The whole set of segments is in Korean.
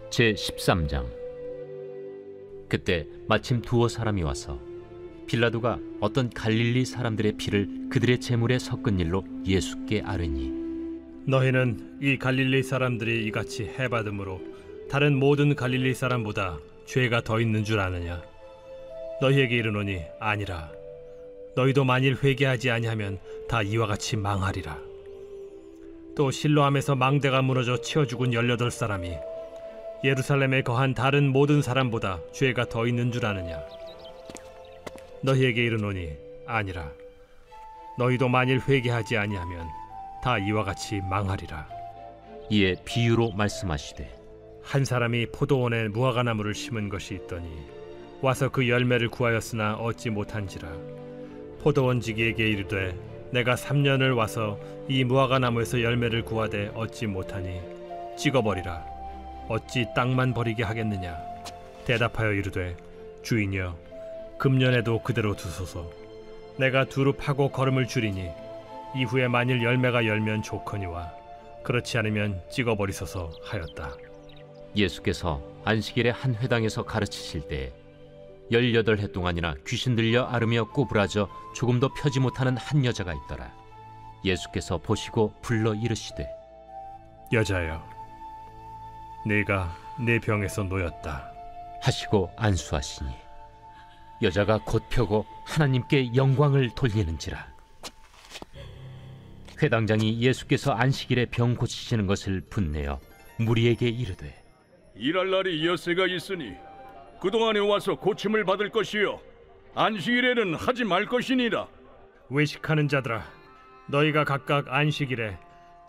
제13장. 그때 마침 두어 사람이 와서 빌라도가 어떤 갈릴리 사람들의 피를 그들의 제물에 섞은 일로 예수께 아뢰니, 너희는 이 갈릴리 사람들이 이같이 해받음으로 다른 모든 갈릴리 사람보다 죄가 더 있는 줄 아느냐? 너희에게 이르노니 아니라. 너희도 만일 회개하지 아니하면 다 이와 같이 망하리라. 또 실로암에서 망대가 무너져 치어 죽은 18사람이 예루살렘에 거한 다른 모든 사람보다 죄가 더 있는 줄 아느냐? 너희에게 이르노니 아니라. 너희도 만일 회개하지 아니하면 다 이와 같이 망하리라. 이에 비유로 말씀하시되, 한 사람이 포도원에 무화과나무를 심은 것이 있더니 와서 그 열매를 구하였으나 얻지 못한지라. 포도원지기에게 이르되, 내가 3년을 와서 이 무화과나무에서 열매를 구하되 얻지 못하니 찍어버리라. 어찌 땅만 버리게 하겠느냐? 대답하여 이르되, 주인이여, 금년에도 그대로 두소서. 내가 두루 파고 거름을 줄이니 이후에 만일 열매가 열면 좋거니와 그렇지 않으면 찍어버리소서 하였다. 예수께서 안식일에 한 회당에서 가르치실 때에 18해 동안이나 귀신 들려 앓으며 꼬부라져 조금도 펴지 못하는 한 여자가 있더라. 예수께서 보시고 불러 이르시되, 여자여, 네가 네 병에서 놓였다 하시고 안수하시니 여자가 곧 펴고 하나님께 영광을 돌리는지라. 회당장이 예수께서 안식일에 병 고치시는 것을 분내어 무리에게 이르되, 일할 날이 엿새가 있으니 그동안에 와서 고침을 받을 것이요 안식일에는 하지 말 것이니라. 외식하는 자들아, 너희가 각각 안식일에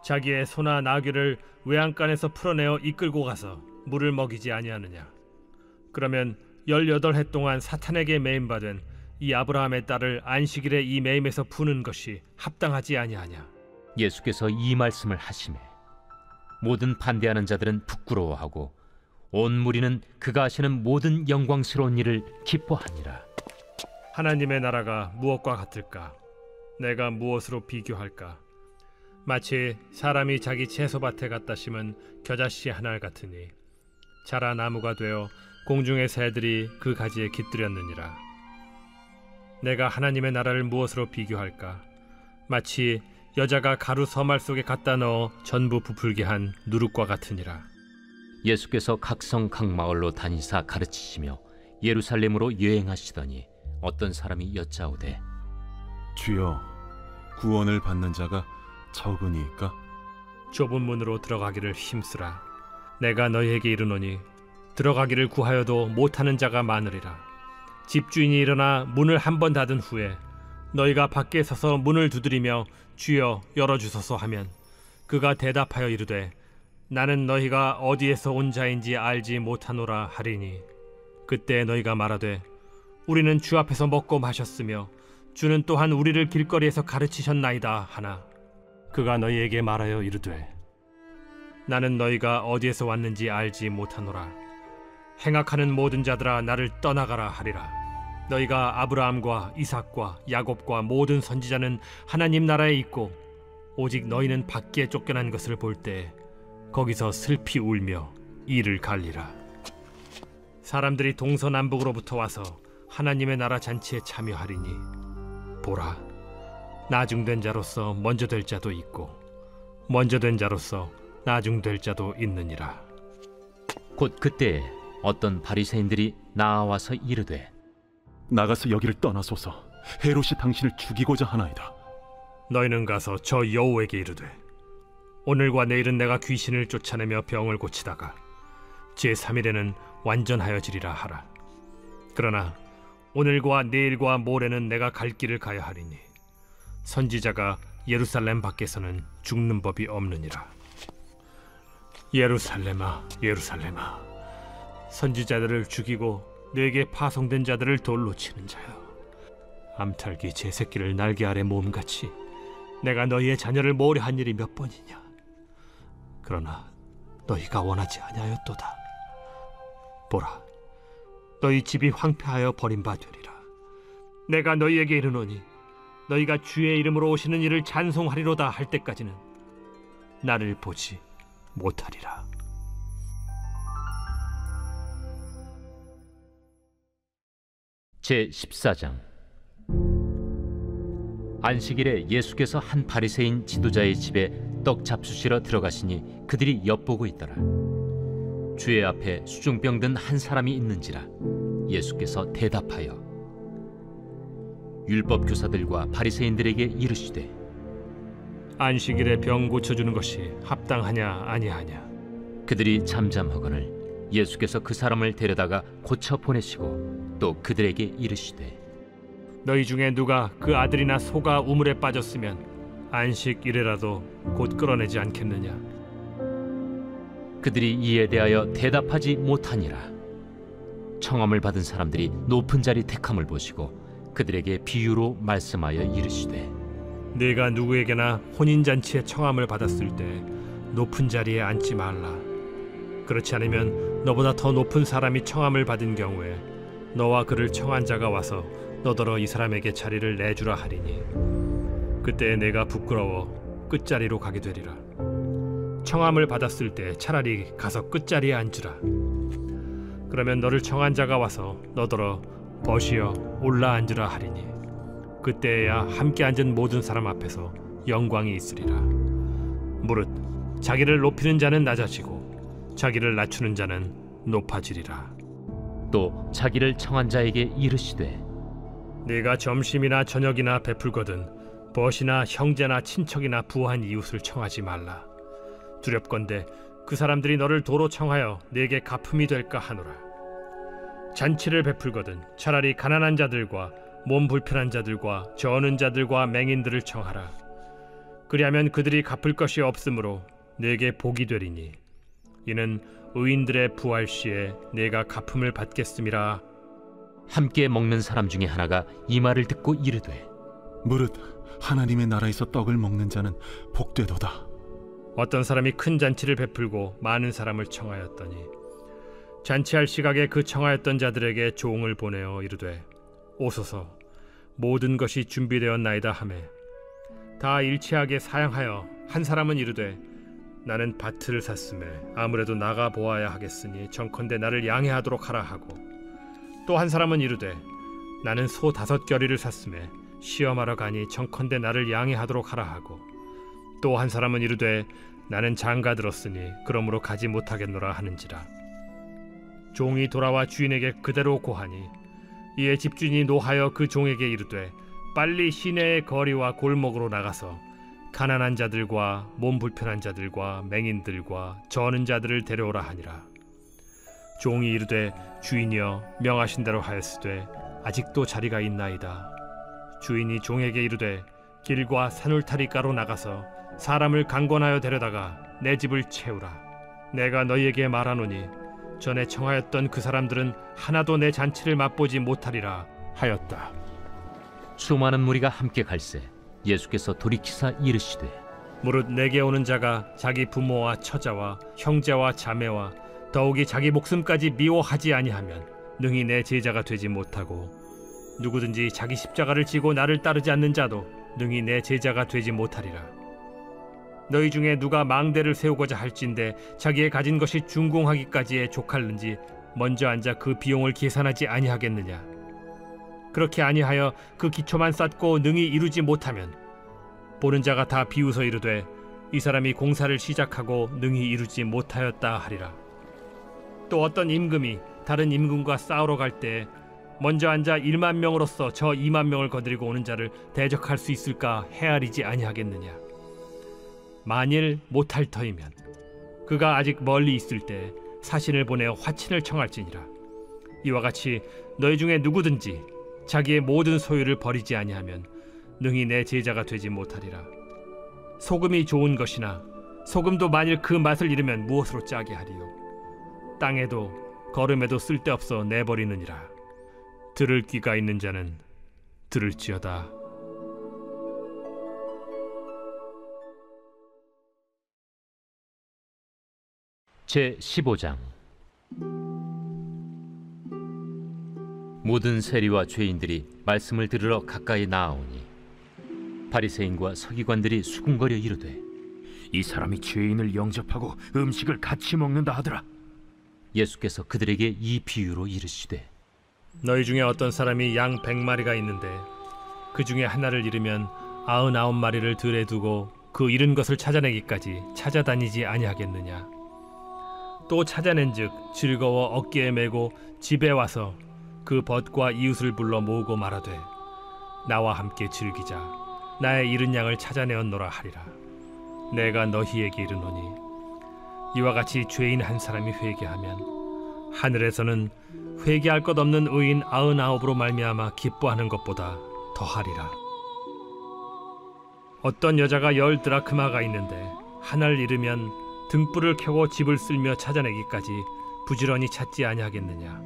자기의 소나 나귀를 외양간에서 풀어내어 이끌고 가서 물을 먹이지 아니하느냐? 그러면 18해 동안 사탄에게 매임받은 이 아브라함의 딸을 안식일에 이 매임에서 푸는 것이 합당하지 아니하냐? 예수께서 이 말씀을 하시매 모든 반대하는 자들은 부끄러워하고 온 무리는 그가 하시는 모든 영광스러운 일을 기뻐하니라. 하나님의 나라가 무엇과 같을까? 내가 무엇으로 비교할까? 마치 사람이 자기 채소밭에 갖다 심은 겨자씨 한 알 같으니 자라 나무가 되어 공중의 새들이 그 가지에 깃들였느니라. 내가 하나님의 나라를 무엇으로 비교할까? 마치 여자가 가루 서말 속에 갖다 넣어 전부 부풀게 한 누룩과 같으니라. 예수께서 각성 각 마을로 다니사 가르치시며 예루살렘으로 여행하시더니 어떤 사람이 여짜오되, 주여, 구원을 받는 자가 적으니까? 좁은 문으로 들어가기를 힘쓰라. 내가 너희에게 이르노니 들어가기를 구하여도 못하는 자가 많으리라. 집주인이 일어나 문을 한 번 닫은 후에 너희가 밖에 서서 문을 두드리며 주여 열어주소서 하면 그가 대답하여 이르되, 나는 너희가 어디에서 온 자인지 알지 못하노라 하리니 그때 너희가 말하되, 우리는 주 앞에서 먹고 마셨으며 주는 또한 우리를 길거리에서 가르치셨나이다 하나, 그가 너희에게 말하여 이르되, 나는 너희가 어디에서 왔는지 알지 못하노라. 행악하는 모든 자들아 나를 떠나가라 하리라. 너희가 아브라함과 이삭과 야곱과 모든 선지자는 하나님 나라에 있고 오직 너희는 밖에 쫓겨난 것을 볼 때 거기서 슬피 울며 이를 갈리라. 사람들이 동서남북으로부터 와서 하나님의 나라 잔치에 참여하리니 보라, 나중된 자로서 먼저 될 자도 있고 먼저 된 자로서 나중될 자도 있느니라. 곧 그때에 어떤 바리새인들이 나와서 이르되, 나가서 여기를 떠나소서. 헤롯이 당신을 죽이고자 하나이다. 너희는 가서 저 여호에게 이르되, 오늘과 내일은 내가 귀신을 쫓아내며 병을 고치다가 제3일에는 완전하여지리라 하라. 그러나 오늘과 내일과 모레는 내가 갈 길을 가야 하리니 선지자가 예루살렘 밖에서는 죽는 법이 없느니라. 예루살렘아, 예루살렘아, 선지자들을 죽이고 내게 파송된 자들을 돌로 치는 자여, 암탉이 제 새끼를 날개 아래 모음같이 내가 너희의 자녀를 모으려 한 일이 몇 번이냐? 그러나 너희가 원하지 아니하였도다. 보라, 너희 집이 황폐하여 버림바 되리라. 내가 너희에게 이르노니 너희가 주의 이름으로 오시는 이를 찬송하리로다 할 때까지는 나를 보지 못하리라. 제14장. 안식일에 예수께서 한 바리새인 지도자의 집에 떡 잡수시러 들어가시니 그들이 엿보고 있더라. 주의 앞에 수중병 든 한 사람이 있는지라. 예수께서 대답하여 율법 교사들과 바리새인들에게 이르시되 안식일에 병 고쳐주는 것이 합당하냐 아니하냐. 그들이 잠잠하거늘 예수께서 그 사람을 데려다가 고쳐 보내시고 또 그들에게 이르시되 너희 중에 누가 그 아들이나 소가 우물에 빠졌으면 안식일에라도 곧 끌어내지 않겠느냐. 그들이 이에 대하여 대답하지 못하니라. 청함을 받은 사람들이 높은 자리 택함을 보시고 그들에게 비유로 말씀하여 이르시되 네가 누구에게나 혼인잔치에 청함을 받았을 때 높은 자리에 앉지 말라. 그렇지 않으면 너보다 더 높은 사람이 청함을 받은 경우에 너와 그를 청한 자가 와서 너더러 이 사람에게 자리를 내주라 하리니 그때 내가 부끄러워 끝자리로 가게 되리라. 청함을 받았을 때 차라리 가서 끝자리에 앉으라. 그러면 너를 청한 자가 와서 너더러 벗이여 올라 앉으라 하리니 그때야 함께 앉은 모든 사람 앞에서 영광이 있으리라. 무릇 자기를 높이는 자는 낮아지고 자기를 낮추는 자는 높아지리라. 또 자기를 청한 자에게 이르시되 네가 점심이나 저녁이나 베풀거든 벗이나 형제나 친척이나 부한 이웃을 청하지 말라. 두렵건대 그 사람들이 너를 도로 청하여 네게 갚음이 될까 하노라. 잔치를 베풀거든 차라리 가난한 자들과 몸 불편한 자들과 저는 자들과 맹인들을 청하라. 그리하면 그들이 갚을 것이 없으므로 네게 복이 되리니 이는 의인들의 부활 시에 네가 갚음을 받겠음이라. 함께 먹는 사람 중에 하나가 이 말을 듣고 이르되 무릇 하나님의 나라에서 떡을 먹는 자는 복되도다. 어떤 사람이 큰 잔치를 베풀고 많은 사람을 청하였더니 잔치할 시각에 그 청하였던 자들에게 종을 보내어 이르되 오소서 모든 것이 준비되었나이다 하매 다 일치하게 사양하여 한 사람은 이르되 나는 밭을 샀음에 아무래도 나가 보아야 하겠으니 정컨대 나를 양해하도록 하라 하고 또 한 사람은 이르되 나는 소 5겨리를 샀음에 시험하러 가니 정컨대 나를 양해하도록 하라 하고 또 한 사람은 이르되 나는 장가 들었으니 그러므로 가지 못하겠노라 하는지라. 종이 돌아와 주인에게 그대로 고하니 이에 집주인이 노하여 그 종에게 이르되 빨리 시내의 거리와 골목으로 나가서 가난한 자들과 몸 불편한 자들과 맹인들과 저는 자들을 데려오라 하니라. 종이 이르되 주인이여 명하신 대로 하였으되 아직도 자리가 있나이다. 주인이 종에게 이르되 길과 산울타리가로 나가서 사람을 강권하여 데려다가 내 집을 채우라. 내가 너희에게 말하노니 전에 청하였던 그 사람들은 하나도 내 잔치를 맛보지 못하리라 하였다. 수많은 무리가 함께 갈새 예수께서 돌이키사 이르시되 무릇 내게 오는 자가 자기 부모와 처자와 형제와 자매와 더욱이 자기 목숨까지 미워하지 아니하면 능히 내 제자가 되지 못하고 누구든지 자기 십자가를 지고 나를 따르지 않는 자도 능히 내 제자가 되지 못하리라. 너희 중에 누가 망대를 세우고자 할진대 자기의 가진 것이 준공하기까지에 족할는지 먼저 앉아 그 비용을 계산하지 아니하겠느냐. 그렇게 아니하여 그 기초만 쌓고 능히 이루지 못하면 보는 자가 다 비웃어 이르되 이 사람이 공사를 시작하고 능히 이루지 못하였다 하리라. 또 어떤 임금이 다른 임금과 싸우러 갈 때 먼저 앉아 1만 명으로서 저 2만 명을 거느리고 오는 자를 대적할 수 있을까 헤아리지 아니하겠느냐. 만일 못할 터이면 그가 아직 멀리 있을 때 사신을 보내어 화친을 청할지니라. 이와 같이 너희 중에 누구든지 자기의 모든 소유를 버리지 아니하면 능히 내 제자가 되지 못하리라. 소금이 좋은 것이나 소금도 만일 그 맛을 잃으면 무엇으로 짜게 하리요. 땅에도 거름에도 쓸데없어 내버리느니라. 들을 귀가 있는 자는 들을지어다. 제15장. 모든 세리와 죄인들이 말씀을 들으러 가까이 나아오니 바리새인과 서기관들이 수군거려 이르되 이 사람이 죄인을 영접하고 음식을 같이 먹는다 하더라. 예수께서 그들에게 이 비유로 이르시되 너희 중에 어떤 사람이 양 100마리가 있는데 그 중에 하나를 잃으면 99마리를 들에 두고 그 잃은 것을 찾아내기까지 찾아다니지 아니하겠느냐. 또 찾아낸즉 즐거워 어깨에 메고 집에 와서 그 벗과 이웃을 불러 모으고 말하되 나와 함께 즐기자. 나의 잃은 양을 찾아내었노라 하리라. 내가 너희에게 이르노니 이와 같이 죄인 한 사람이 회개하면 하늘에서는 회개할 것 없는 의인 99으로 말미암아 기뻐하는 것보다 더하리라. 어떤 여자가 10 드라크마가 있는데 하나를 잃으면 등불을 켜고 집을 쓸며 찾아내기까지 부지런히 찾지 아니하겠느냐.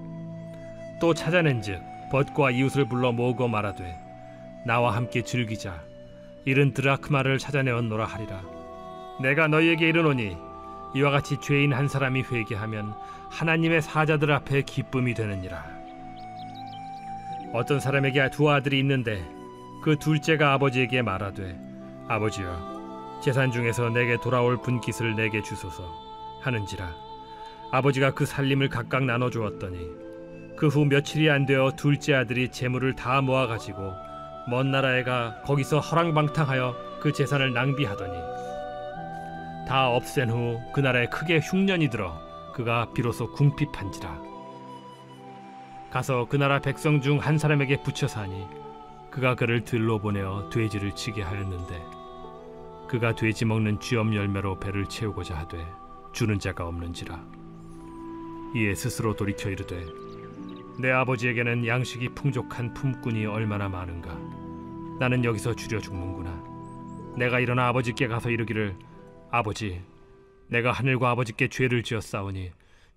또 찾아낸즉 벗과 이웃을 불러 모으고 말하되 나와 함께 즐기자. 잃은 드라크마를 찾아내었노라 하리라. 내가 너희에게 이르노니 이와 같이 죄인 한 사람이 회개하면 하나님의 사자들 앞에 기쁨이 되느니라. 어떤 사람에게 2 아들이 있는데 그 둘째가 아버지에게 말하되 아버지여 재산 중에서 내게 돌아올 분깃을 내게 주소서 하는지라. 아버지가 그 살림을 각각 나눠주었더니 그 후 며칠이 안 되어 둘째 아들이 재물을 다 모아가지고 먼 나라에 가 거기서 허랑방탕하여 그 재산을 낭비하더니 다 없앤 후 그 나라에 크게 흉년이 들어 그가 비로소 궁핍한지라. 가서 그 나라 백성 중 한 사람에게 붙여 사니 그가 그를 들로 보내어 돼지를 치게 하였는데 그가 돼지 먹는 쥐엄 열매로 배를 채우고자 하되 주는 자가 없는지라. 이에 스스로 돌이켜 이르되 내 아버지에게는 양식이 풍족한 품꾼이 얼마나 많은가. 나는 여기서 줄여 죽는구나. 내가 일어나 아버지께 가서 이르기를 아버지, 내가 하늘과 아버지께 죄를 지었사오니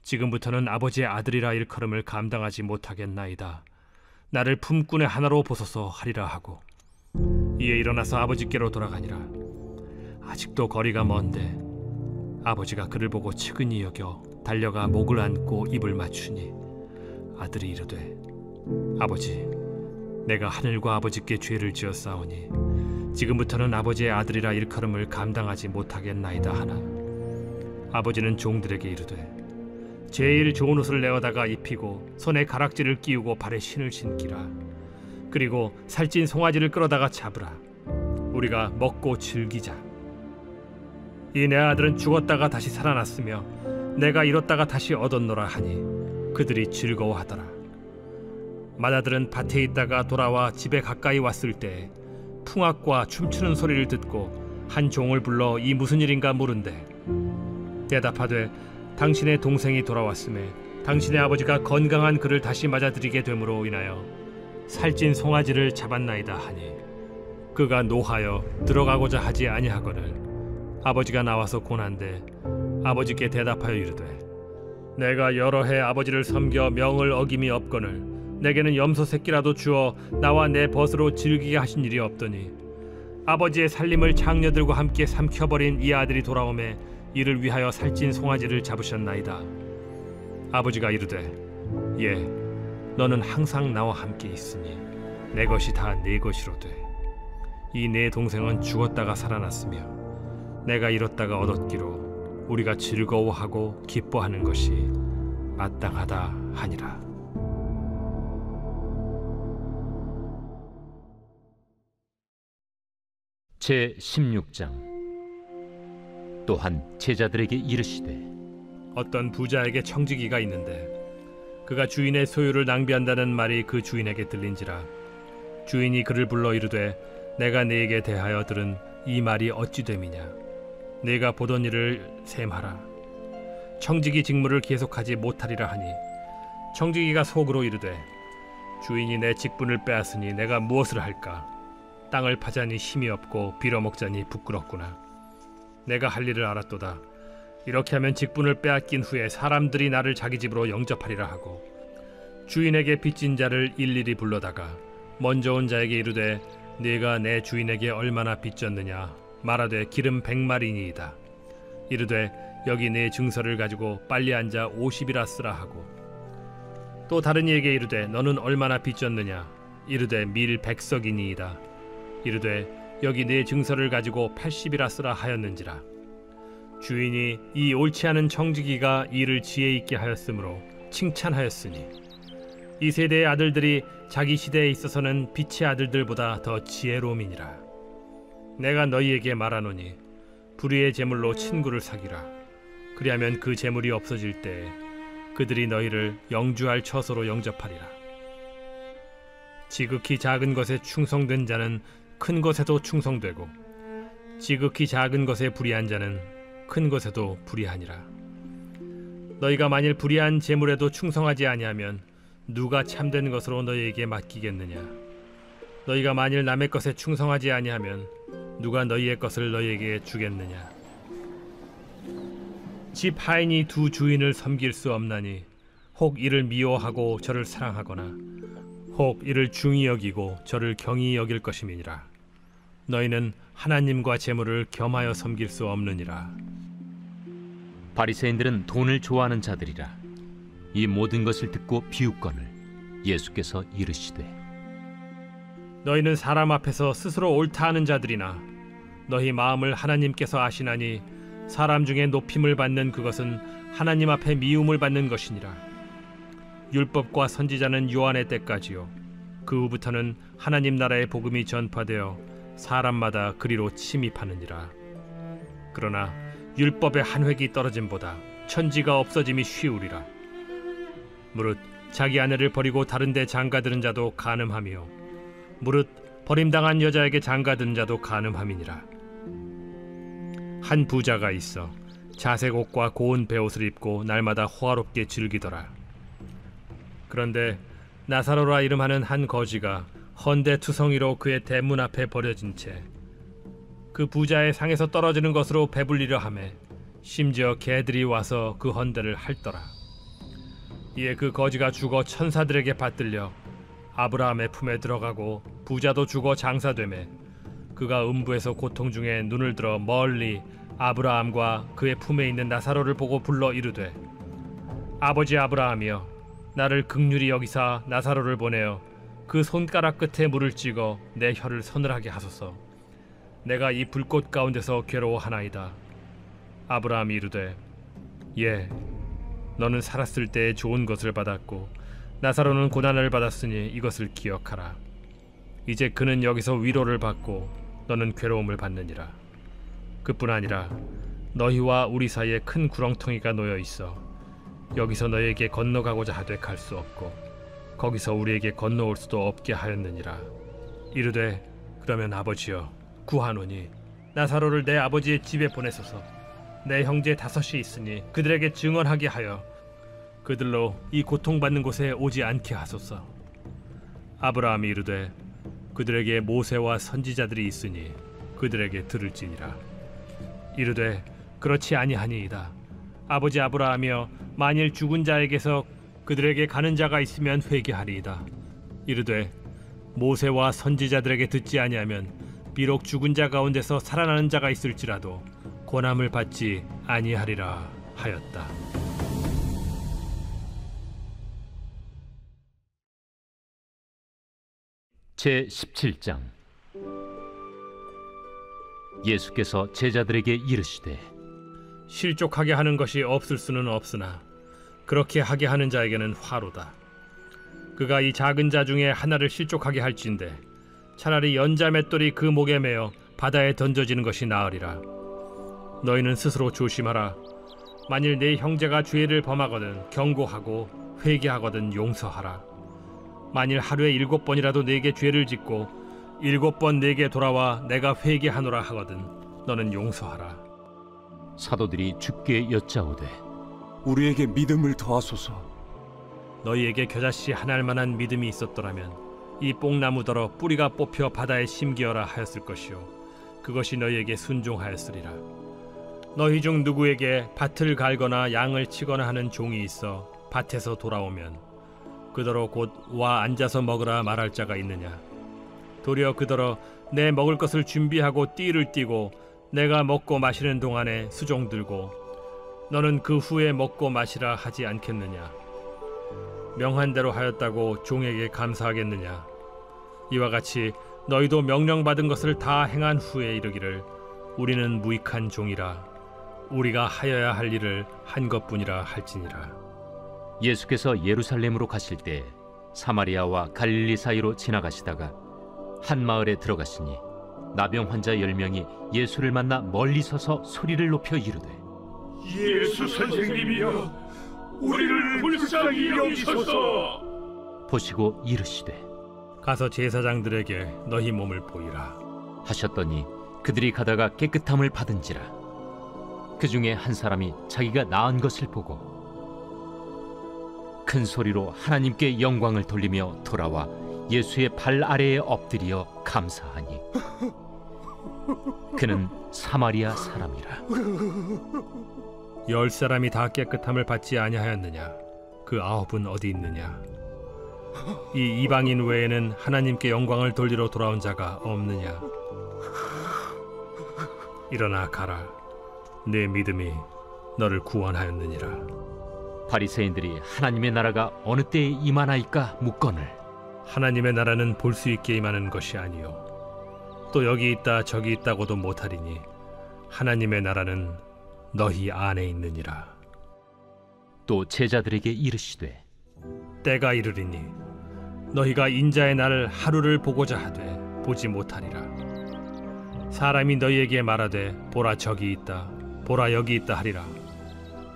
지금부터는 아버지의 아들이라 일컬음을 감당하지 못하겠나이다. 나를 품꾼의 하나로 보소서 하리라 하고 이에 일어나서 아버지께로 돌아가니라. 아직도 거리가 먼데 아버지가 그를 보고 측은히 여겨 달려가 목을 안고 입을 맞추니 아들이 이르되 아버지, 내가 하늘과 아버지께 죄를 지었사오니 지금부터는 아버지의 아들이라 일컬음을 감당하지 못하겠나이다 하나 아버지는 종들에게 이르되 제일 좋은 옷을 내어다가 입히고 손에 가락지를 끼우고 발에 신을 신기라. 그리고 살찐 송아지를 끌어다가 잡으라. 우리가 먹고 즐기자. 이 내 아들은 죽었다가 다시 살아났으며 내가 잃었다가 다시 얻었노라 하니 그들이 즐거워하더라. 맏아들은 밭에 있다가 돌아와 집에 가까이 왔을 때 풍악과 춤추는 소리를 듣고 한 종을 불러 이 무슨 일인가 물은데 대답하되 당신의 동생이 돌아왔음에 당신의 아버지가 건강한 그를 다시 맞아들이게 됨으로 인하여 살찐 송아지를 잡았나이다 하니 그가 노하여 들어가고자 하지 아니하거늘 아버지가 나와서 고난데 아버지께 대답하여 이르되 내가 여러 해 아버지를 섬겨 명을 어김이 없거늘 내게는 염소 새끼라도 주어 나와 내 벗으로 즐기게 하신 일이 없더니 아버지의 살림을 장녀들과 함께 삼켜버린 이 아들이 돌아오매 이를 위하여 살찐 송아지를 잡으셨나이다. 아버지가 이르되 예, 너는 항상 나와 함께 있으니 내 것이 다 네 것이로되 이 내 동생은 죽었다가 살아났으며 내가 잃었다가 얻었기로 우리가 즐거워하고 기뻐하는 것이 마땅하다 하니라. 제 16장. 또한 제자들에게 이르시되 어떤 부자에게 청지기가 있는데 그가 주인의 소유를 낭비한다는 말이 그 주인에게 들린지라. 주인이 그를 불러 이르되 내가 네게 대하여 들은 이 말이 어찌 됨이냐. 네가 보던 일을 셈하라. 청지기 직무를 계속하지 못하리라 하니 청지기가 속으로 이르되 주인이 내 직분을 빼앗으니 내가 무엇을 할까. 땅을 파자니 힘이 없고 빌어먹자니 부끄럽구나. 내가 할 일을 알았도다. 이렇게 하면 직분을 빼앗긴 후에 사람들이 나를 자기 집으로 영접하리라 하고 주인에게 빚진 자를 일일이 불러다가 먼저 온 자에게 이르되 네가 내 주인에게 얼마나 빚졌느냐 말하되 기름 100마리니이다. 이르되 여기 네 증서를 가지고 빨리 앉아 50이라 쓰라 하고 또 다른 이에게 이르되 너는 얼마나 빚졌느냐 이르되 밀 100석이니이다. 이르되 여기 네 증서를 가지고 80이라 쓰라 하였는지라. 주인이 이 옳지 않은 청지기가 일을 지혜 있게 하였으므로 칭찬하였으니 이 세대의 아들들이 자기 시대에 있어서는 빛의 아들들보다 더 지혜로움이니라. 내가 너희에게 말하노니 불의의 제물로 친구를 사귀라. 그리하면 그 제물이 없어질 때에 그들이 너희를 영주할 처소로 영접하리라. 지극히 작은 것에 충성된 자는 큰 것에도 충성되고, 지극히 작은 것에 불의한 자는 큰 것에도 불의하니라. 너희가 만일 불의한 제물에도 충성하지 아니하면 누가 참된 것으로 너희에게 맡기겠느냐? 너희가 만일 남의 것에 충성하지 아니하면 누가 너희의 것을 너희에게 주겠느냐? 집 하인이 두 주인을 섬길 수 없나니 혹 이를 미워하고 저를 사랑하거나 혹 이를 중히 여기고 저를 경히 여길 것임이니라. 너희는 하나님과 재물을 겸하여 섬길 수 없느니라. 바리새인들은 돈을 좋아하는 자들이라. 이 모든 것을 듣고 비웃거늘 예수께서 이르시되, 너희는 사람 앞에서 스스로 옳다 하는 자들이나 너희 마음을 하나님께서 아시나니 사람 중에 높임을 받는 그것은 하나님 앞에 미움을 받는 것이니라. 율법과 선지자는 요한의 때까지요, 그 후부터는 하나님 나라의 복음이 전파되어 사람마다 그리로 침입하느니라. 그러나 율법의 한 획이 떨어짐보다 천지가 없어짐이 쉬우리라. 무릇 자기 아내를 버리고 다른 데 장가드는 자도 간음하며 무릇 버림당한 여자에게 장가드는 자도 간음함이니라. 한 부자가 있어 자색 옷과 고운 베옷을 입고 날마다 호화롭게 즐기더라. 그런데 나사로라 이름하는 한 거지가 헌데 투성이로 그의 대문 앞에 버려진 채 그 부자의 상에서 떨어지는 것으로 배불리려 하매 심지어 개들이 와서 그 헌데를 핥더라. 이에 그 거지가 죽어 천사들에게 받들려 아브라함의 품에 들어가고 부자도 죽어 장사되매 그가 음부에서 고통 중에 눈을 들어 멀리 아브라함과 그의 품에 있는 나사로를 보고 불러 이르되, 아버지 아브라함이여, 나를 긍휼히 여기사 나사로를 보내어 그 손가락 끝에 물을 찍어 내 혀를 서늘하게 하소서. 내가 이 불꽃 가운데서 괴로워하나이다. 아브라함이 이르되, 예, 너는 살았을 때에 좋은 것을 받았고 나사로는 고난을 받았으니 이것을 기억하라. 이제 그는 여기서 위로를 받고 너는 괴로움을 받느니라. 그뿐 아니라 너희와 우리 사이에 큰 구렁텅이가 놓여 있어 여기서 너희에게 건너가고자 하되 갈 수 없고 거기서 우리에게 건너올 수도 없게 하였느니라. 이르되, 그러면 아버지여, 구하노니 나사로를 내 아버지의 집에 보내소서. 내 형제 5이 있으니 그들에게 증언하게 하여 그들로 이 고통받는 곳에 오지 않게 하소서. 아브라함이 이르되, 그들에게 모세와 선지자들이 있으니 그들에게 들을지니라. 이르되, 그렇지 아니하니이다. 아버지 아브라함이여, 만일 죽은 자에게서 그들에게 가는 자가 있으면 회개하리이다. 이르되, 모세와 선지자들에게 듣지 아니하면 비록 죽은 자 가운데서 살아나는 자가 있을지라도 고난을 받지 아니하리라 하였다. 제17장. 예수께서 제자들에게 이르시되, 실족하게 하는 것이 없을 수는 없으나 그렇게 하게 하는 자에게는 화로다. 그가 이 작은 자 중에 하나를 실족하게 할진대 차라리 연자 맷돌이 그 목에 매어 바다에 던져지는 것이 나으리라. 너희는 스스로 조심하라. 만일 네 형제가 죄를 범하거든 경고하고 회개하거든 용서하라. 만일 하루에 7번이라도 네게 죄를 짓고 7번 네게 돌아와 내가 회개하노라 하거든 너는 용서하라. 사도들이 주께 여짜오되, 우리에게 믿음을 더하소서. 너희에게 겨자씨 한 알만한 믿음이 있었더라면 이 뽕나무더러 뿌리가 뽑혀 바다에 심기어라 하였을 것이요, 그것이 너희에게 순종하였으리라. 너희 중 누구에게 밭을 갈거나 양을 치거나 하는 종이 있어 밭에서 돌아오면 그더러 곧 와 앉아서 먹으라 말할 자가 있느냐? 도리어 그더러 내 먹을 것을 준비하고 띠를 띠고 내가 먹고 마시는 동안에 수종 들고 너는 그 후에 먹고 마시라 하지 않겠느냐? 명한 대로 하였다고 종에게 감사하겠느냐? 이와 같이 너희도 명령받은 것을 다 행한 후에 이르기를, 우리는 무익한 종이라, 우리가 하여야 할 일을 한 것뿐이라 할지니라. 예수께서 예루살렘으로 가실 때 사마리아와 갈릴리 사이로 지나가시다가 한 마을에 들어가시니 나병 환자 10명이 예수를 만나 멀리 서서 소리를 높여 이르되 예수 선생님이여, 우리를 불쌍히 여기소서. 보시고 이르시되 가서 제사장들에게 너희 몸을 보이라. 하셨더니 그들이 가다가 깨끗함을 받은지라. 그 중에 한 사람이 자기가 나은 것을 보고 큰 소리로 하나님께 영광을 돌리며 돌아와 예수의 발 아래에 엎드려 감사하니 그는 사마리아 사람이라. 10사람이 다 깨끗함을 받지 아니하였느냐? 그 9은 어디 있느냐? 이 이방인 외에는 하나님께 영광을 돌리러 돌아온 자가 없느냐? 일어나 가라. 내 믿음이 너를 구원하였느니라. 바리새인들이 하나님의 나라가 어느 때에 임하나이까 묻거늘 하나님의 나라는 볼 수 있게 임하는 것이 아니요 또 여기 있다 저기 있다고도 못하리니 하나님의 나라는 너희 안에 있느니라. 또 제자들에게 이르시되 때가 이르리니 너희가 인자의 날을 하루를 보고자 하되 보지 못하리라. 사람이 너희에게 말하되 보라 저기 있다 보라 여기 있다 하리라.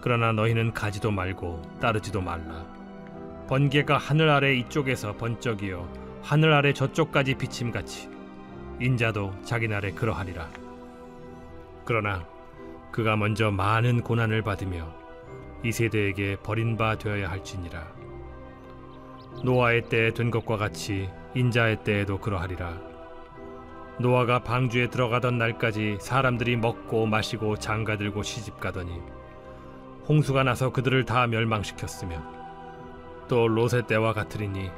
그러나 너희는 가지도 말고 따르지도 말라. 번개가 하늘 아래 이쪽에서 번쩍이어 하늘 아래 저쪽까지 비침같이 인자도 자기 날에 그러하리라. 그러나 그가 먼저 많은 고난을 받으며 이 세대에게 버린 바 되어야 할지니라. 노아의 때에 된 것과 같이 인자의 때에도 그러하리라. 노아가 방주에 들어가던 날까지 사람들이 먹고 마시고 장가들고 시집가더니 홍수가 나서 그들을 다 멸망시켰으며 또 롯의 때와 같으리니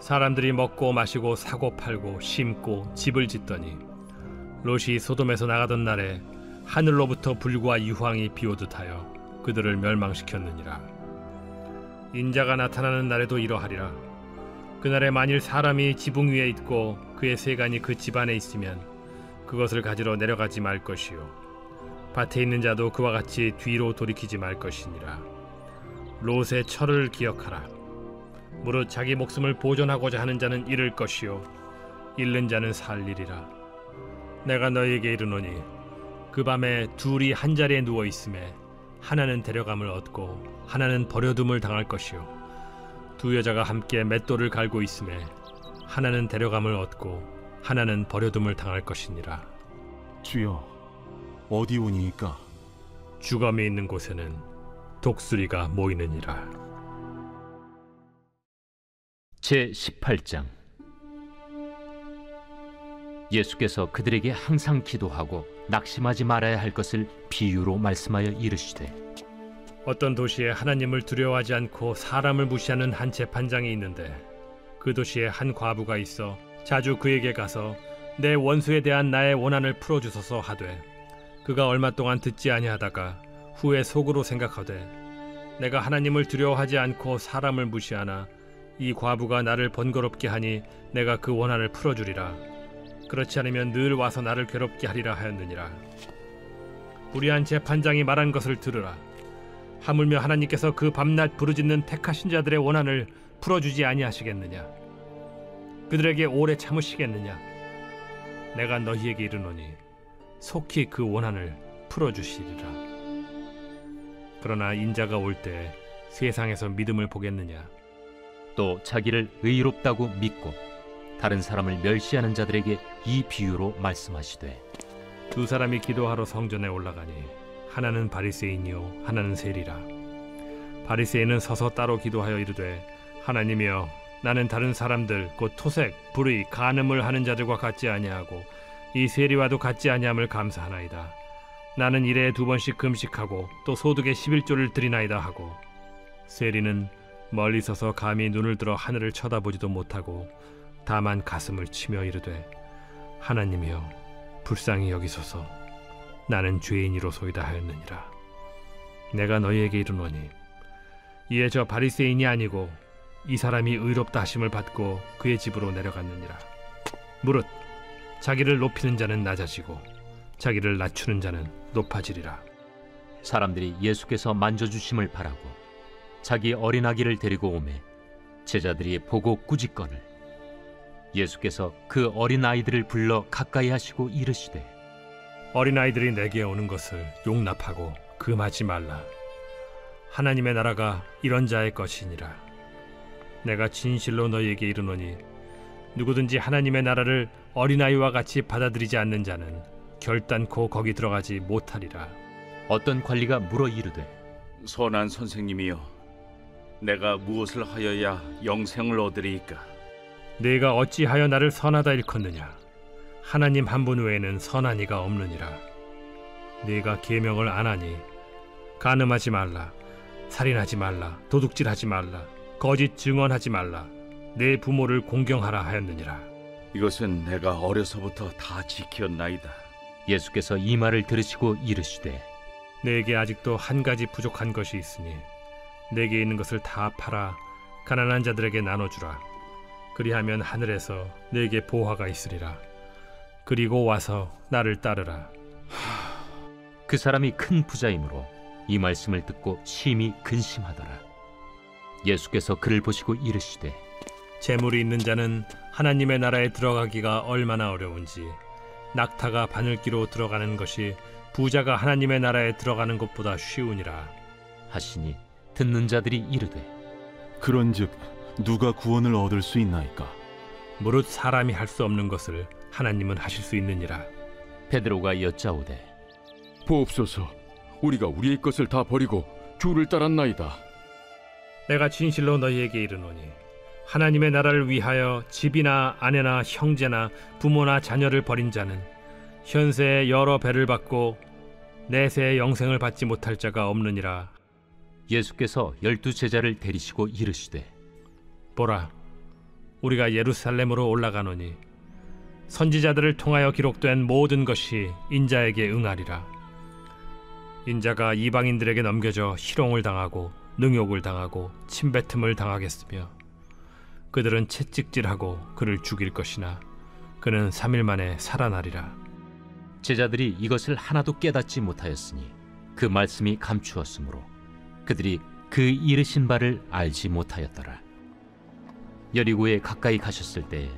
사람들이 먹고 마시고 사고 팔고 심고 집을 짓더니 롯이 소돔에서 나가던 날에 하늘로부터 불과 유황이 비오듯 하여 그들을 멸망시켰느니라. 인자가 나타나는 날에도 이러하리라. 그날에 만일 사람이 지붕 위에 있고 그의 세간이 그 집 안에 있으면 그것을 가지러 내려가지 말 것이요 밭에 있는 자도 그와 같이 뒤로 돌이키지 말 것이니라. 롯의 철을 기억하라. 무릇 자기 목숨을 보존하고자 하는 자는 잃을 것이요 잃는 자는 살리리라. 내가 너희에게 이르노니 그 밤에 둘이 한 자리에 누워 있음에 하나는 데려감을 얻고 하나는 버려둠을 당할 것이요 두 여자가 함께 맷돌을 갈고 있음에 하나는 데려감을 얻고 하나는 버려둠을 당할 것이니라. 주여, 어디 오니이까? 주검이 있는 곳에는 독수리가 모이느니라. 제18장. 예수께서 그들에게 항상 기도하고 낙심하지 말아야 할 것을 비유로 말씀하여 이르시되 어떤 도시에 하나님을 두려워하지 않고 사람을 무시하는 한 재판장이 있는데 그 도시에 한 과부가 있어 자주 그에게 가서 내 원수에 대한 나의 원한을 풀어주소서 하되 그가 얼마 동안 듣지 아니하다가 후에 속으로 생각하되 내가 하나님을 두려워하지 않고 사람을 무시하나 이 과부가 나를 번거롭게 하니 내가 그 원한을 풀어주리라. 그렇지 않으면 늘 와서 나를 괴롭게 하리라 하였느니라. 불의한 재판장이 말한 것을 들으라. 하물며 하나님께서 그 밤낮 부르짖는 택하신 자들의 원한을 풀어주지 아니하시겠느냐? 그들에게 오래 참으시겠느냐? 내가 너희에게 이르노니 속히 그 원한을 풀어주시리라. 그러나 인자가 올 때 세상에서 믿음을 보겠느냐? 또 자기를 의롭다고 믿고 다른 사람을 멸시하는 자들에게 이 비유로 말씀하시되 두 사람이 기도하러 성전에 올라가니 하나는 바리새인이요 하나는 세리라. 바리새인은 서서 따로 기도하여 이르되 하나님이여 나는 다른 사람들 곧 토색, 불의, 간음을 하는 자들과 같지 아니하고 이 세리와도 같지 아니함을 감사하나이다. 나는 일에 2번씩 금식하고 또 소득의 11조를 드리나이다 하고 세리는 멀리 서서 감히 눈을 들어 하늘을 쳐다보지도 못하고 다만 가슴을 치며 이르되 하나님이여 불쌍히 여기소서 나는 죄인이로소이다 하였느니라. 내가 너희에게 이르노니 이에 저 바리새인이 아니고 이 사람이 의롭다 하심을 받고 그의 집으로 내려갔느니라. 무릇 자기를 높이는 자는 낮아지고 자기를 낮추는 자는 높아지리라. 사람들이 예수께서 만져주심을 바라고 자기 어린아기를 데리고 오매 제자들이 보고 꾸짖거늘 예수께서 그 어린 아이들을 불러 가까이 하시고 이르시되 어린아이들이 내게 오는 것을 용납하고 금하지 말라. 하나님의 나라가 이런 자의 것이니라. 내가 진실로 너희에게 이르노니 누구든지 하나님의 나라를 어린아이와 같이 받아들이지 않는 자는 결단코 거기 들어가지 못하리라. 어떤 관리가 물어 이르되 선한 선생님이여, 내가 무엇을 하여야 영생을 얻으리이까? 네가 어찌하여 나를 선하다 일컫느냐? 하나님 한 분 외에는 선한 이가 없느니라. 네가 계명을 안 하니 간음하지 말라, 살인하지 말라, 도둑질하지 말라, 거짓 증언하지 말라, 내 부모를 공경하라 하였느니라. 이것은 내가 어려서부터 다 지켰나이다. 예수께서 이 말을 들으시고 이르시되 내게 아직도 한 가지 부족한 것이 있으니 내게 있는 것을 다 팔아 가난한 자들에게 나눠주라. 그리하면 하늘에서 내게 보화가 있으리라. 그리고 와서 나를 따르라. 그 사람이 큰 부자이므로 이 말씀을 듣고 심히 근심하더라. 예수께서 그를 보시고 이르시되 재물이 있는 자는 하나님의 나라에 들어가기가 얼마나 어려운지 낙타가 바늘기로 들어가는 것이 부자가 하나님의 나라에 들어가는 것보다 쉬우니라 하시니 듣는 자들이 이르되 그런즉 누가 구원을 얻을 수 있나이까? 무릇 사람이 할 수 없는 것을 하나님은 하실 수 있느니라. 베드로가 여짜오되 보옵소서, 우리가 우리의 것을 다 버리고 주를 따랐나이다. 내가 진실로 너희에게 이르노니 하나님의 나라를 위하여 집이나 아내나 형제나 부모나 자녀를 버린 자는 현세에 여러 배를 받고 내세에 영생을 받지 못할 자가 없느니라. 예수께서 12 제자를 데리시고 이르시되 보라, 우리가 예루살렘으로 올라가노니 선지자들을 통하여 기록된 모든 것이 인자에게 응하리라. 인자가 이방인들에게 넘겨져 희롱을 당하고 능욕을 당하고 침뱉음을 당하겠으며 그들은 채찍질하고 그를 죽일 것이나 그는 3일 만에 살아나리라. 제자들이 이것을 하나도 깨닫지 못하였으니 그 말씀이 감추었으므로 그들이 그 이르신 바를 알지 못하였더라. 여리고에 가까이 가셨을 때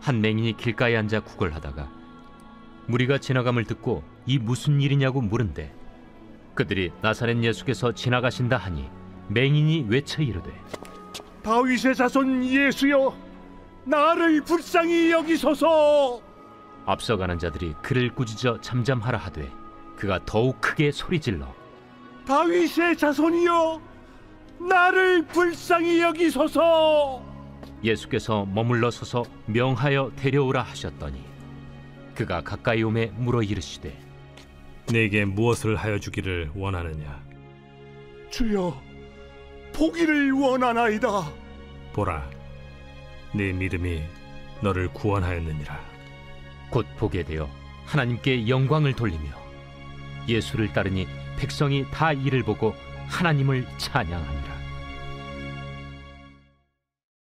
한 맹인이 길가에 앉아 구걸하다가 무리가 지나감을 듣고 이 무슨 일이냐고 물은데 그들이 나사렛 예수께서 지나가신다 하니 맹인이 외쳐 이르되 다윗의 자손 예수여, 나를 불쌍히 여기소서. 앞서가는 자들이 그를 꾸짖어 잠잠하라 하되 그가 더욱 크게 소리질러 다윗의 자손이여, 나를 불쌍히 여기소서. 예수께서 머물러 서서 명하여 데려오라 하셨더니 그가 가까이 오매 물어 이르시되 내게 무엇을 하여 주기를 원하느냐? 주여, 보기를 원하나이다. 보라, 네 믿음이 너를 구원하였느니라. 곧 보게 되어 하나님께 영광을 돌리며 예수를 따르니 백성이 다 이를 보고 하나님을 찬양하니라.